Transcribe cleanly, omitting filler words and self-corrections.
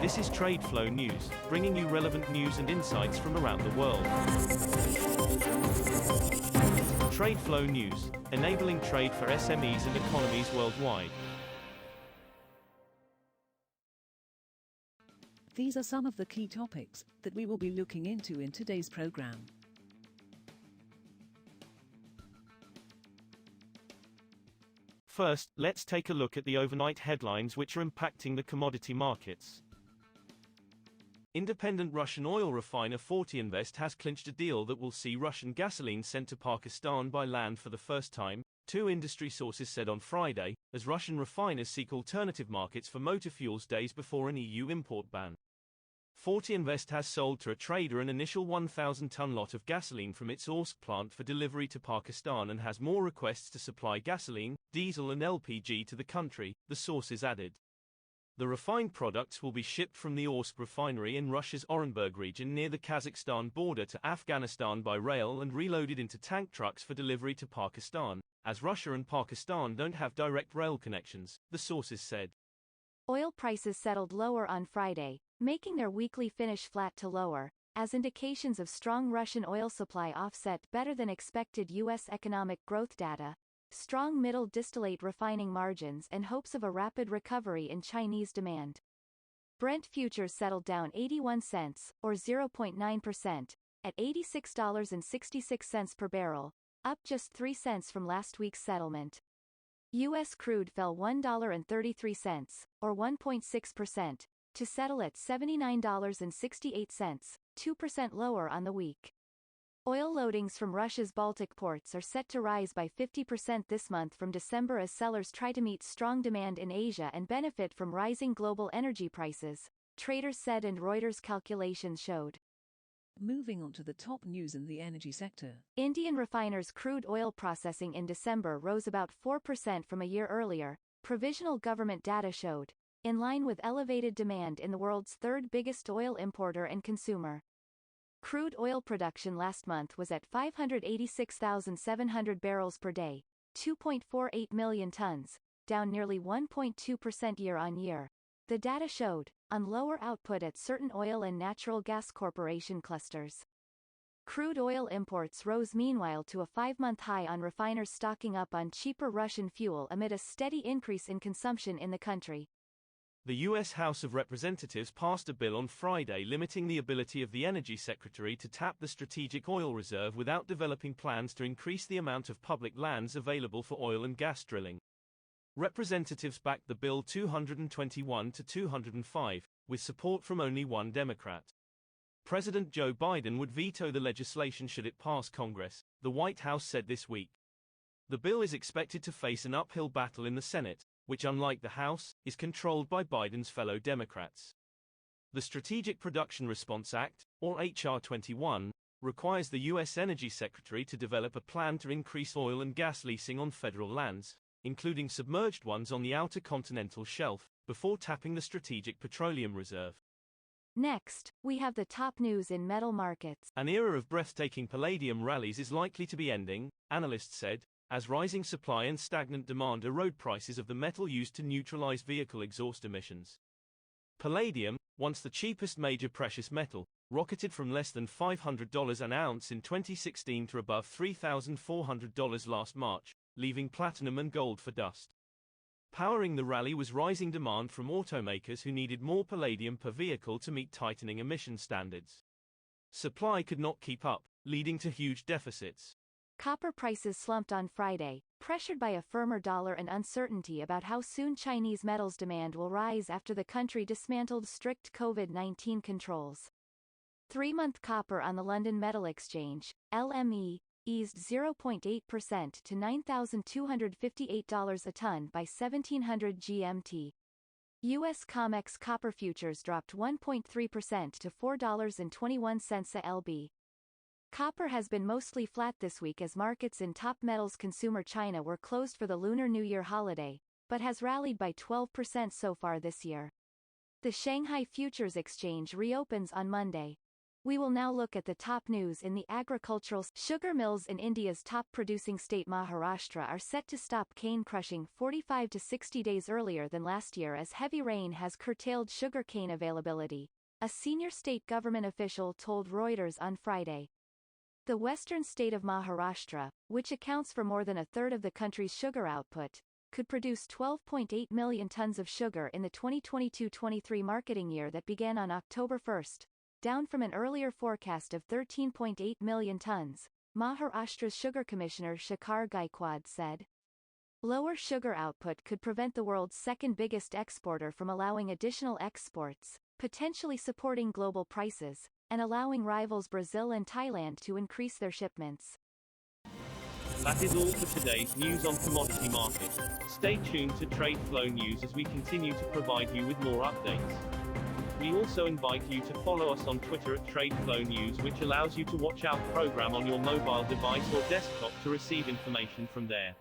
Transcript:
This is TradeFlow News, bringing you relevant news and insights from around the world. TradeFlow News, enabling trade for SMEs and economies worldwide. These are some of the key topics that we will be looking into in today's program. First, let's take a look at the overnight headlines which are impacting the commodity markets. Independent Russian oil refiner Fortinvest has clinched a deal that will see Russian gasoline sent to Pakistan by land for the first time, two industry sources said on Friday, as Russian refiners seek alternative markets for motor fuels days before an EU import ban. Fortinvest has sold to a trader an initial 1,000-ton lot of gasoline from its Orsk plant for delivery to Pakistan and has more requests to supply gasoline, diesel and LPG to the country, the sources added. The refined products will be shipped from the Orsk refinery in Russia's Orenburg region near the Kazakhstan border to Afghanistan by rail and reloaded into tank trucks for delivery to Pakistan, as Russia and Pakistan don't have direct rail connections, the sources said. Oil prices settled lower on Friday, making their weekly finish flat to lower, as indications of strong Russian oil supply offset better than expected U.S. economic growth data, strong middle distillate refining margins and hopes of a rapid recovery in Chinese demand. Brent futures settled down 81 cents, or 0.9%, at $86.66 per barrel, up just 3 cents from last week's settlement. U.S. crude fell $1.33, or 1.6%, to settle at $79.68, 2% lower on the week. Oil loadings from Russia's Baltic ports are set to rise by 50% this month from December as sellers try to meet strong demand in Asia and benefit from rising global energy prices, traders said and Reuters calculations showed. Moving on to the top news in the energy sector. Indian refiners' crude oil processing in December rose about 4% from a year earlier, provisional government data showed, in line with elevated demand in the world's third biggest oil importer and consumer. Crude oil production last month was at 586,700 barrels per day, 2.48 million tons, down nearly 1.2% year-on-year. The data showed, on lower output at certain oil and natural gas corporation clusters. Crude oil imports rose meanwhile to a 5-month high on refiners stocking up on cheaper Russian fuel amid a steady increase in consumption in the country. The U.S. House of Representatives passed a bill on Friday limiting the ability of the Energy Secretary to tap the Strategic Oil Reserve without developing plans to increase the amount of public lands available for oil and gas drilling. Representatives backed the bill 221 to 205, with support from only one Democrat. President Joe Biden would veto the legislation should it pass Congress, the White House said this week. The bill is expected to face an uphill battle in the Senate, which unlike the House, is controlled by Biden's fellow Democrats. The Strategic Production Response Act, or H.R. 21, requires the U.S. Energy Secretary to develop a plan to increase oil and gas leasing on federal lands, including submerged ones on the outer continental shelf, before tapping the Strategic Petroleum Reserve. Next, we have the top news in metal markets. An era of breathtaking palladium rallies is likely to be ending, analysts said, as rising supply and stagnant demand erode prices of the metal used to neutralize vehicle exhaust emissions. Palladium, once the cheapest major precious metal, rocketed from less than $500 an ounce in 2016 to above $3,400 last March, leaving platinum and gold for dust. Powering the rally was rising demand from automakers who needed more palladium per vehicle to meet tightening emission standards. Supply could not keep up, leading to huge deficits. Copper prices slumped on Friday, pressured by a firmer dollar and uncertainty about how soon Chinese metals demand will rise after the country dismantled strict COVID-19 controls. 3-month copper on the London Metal Exchange, LME, eased 0.8% to $9,258 a ton by 1700 GMT. U.S. COMEX copper futures dropped 1.3% to $4.21 a lb. Copper has been mostly flat this week as markets in top metals consumer China were closed for the Lunar New Year holiday, but has rallied by 12% so far this year. The Shanghai Futures Exchange reopens on Monday. We will now look at the top news in the agricultural. Sugar mills in India's top producing state Maharashtra are set to stop cane crushing 45 to 60 days earlier than last year as heavy rain has curtailed sugar cane availability, a senior state government official told Reuters on Friday. The western state of Maharashtra, which accounts for more than a third of the country's sugar output, could produce 12.8 million tons of sugar in the 2022-23 marketing year that began on October 1, down from an earlier forecast of 13.8 million tons, Maharashtra's sugar commissioner Shekhar Gaikwad said. Lower sugar output could prevent the world's second biggest exporter from allowing additional exports, potentially supporting global prices, and allowing rivals Brazil and Thailand to increase their shipments. That is all for today's news on commodity markets. Stay tuned to TradeFlow News as we continue to provide you with more updates. We also invite you to follow us on Twitter at TradeFlow News, which allows you to watch our program on your mobile device or desktop to receive information from there.